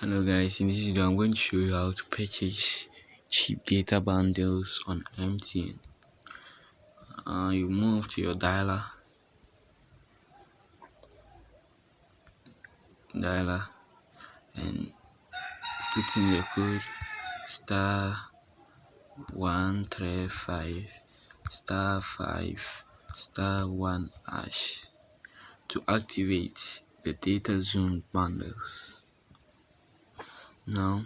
Hello guys, in this video I'm going to show you how to purchase cheap data bundles on Mtn. You move to your dialer and put in the code star 135 star 5 star 1 hash to activate the data zone bundles. Now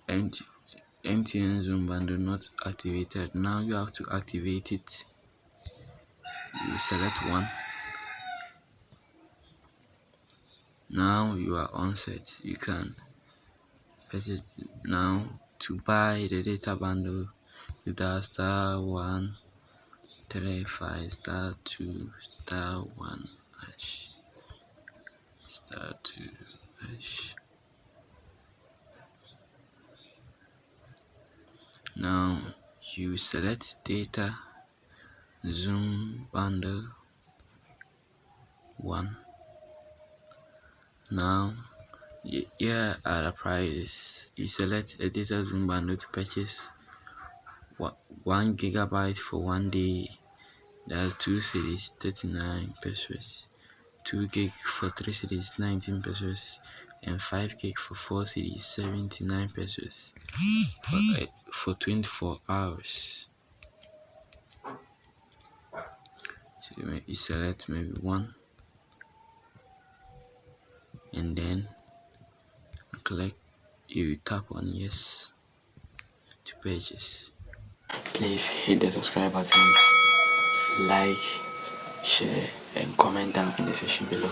Mtn Zone bundle not activated. Now you have to activate it. You select one. Now you are on set. You can purchase now. To buy the data bundle, you dial star 135 star 2 star 1 hash star 2 hash. Now you select data zoom bundle 1. Now here are the prices. You select a data zoom bundle to purchase 1 gigabyte for 1 day. That's 2 cities 39 pesos, 2 gig for 3 cities 19 pesos, and 5 gig for 4 cities 79 pesos for 24 hours. So you select maybe one and then click, you tap on yes to purchase. Please hit the subscribe button, like, share and comment down in the section below.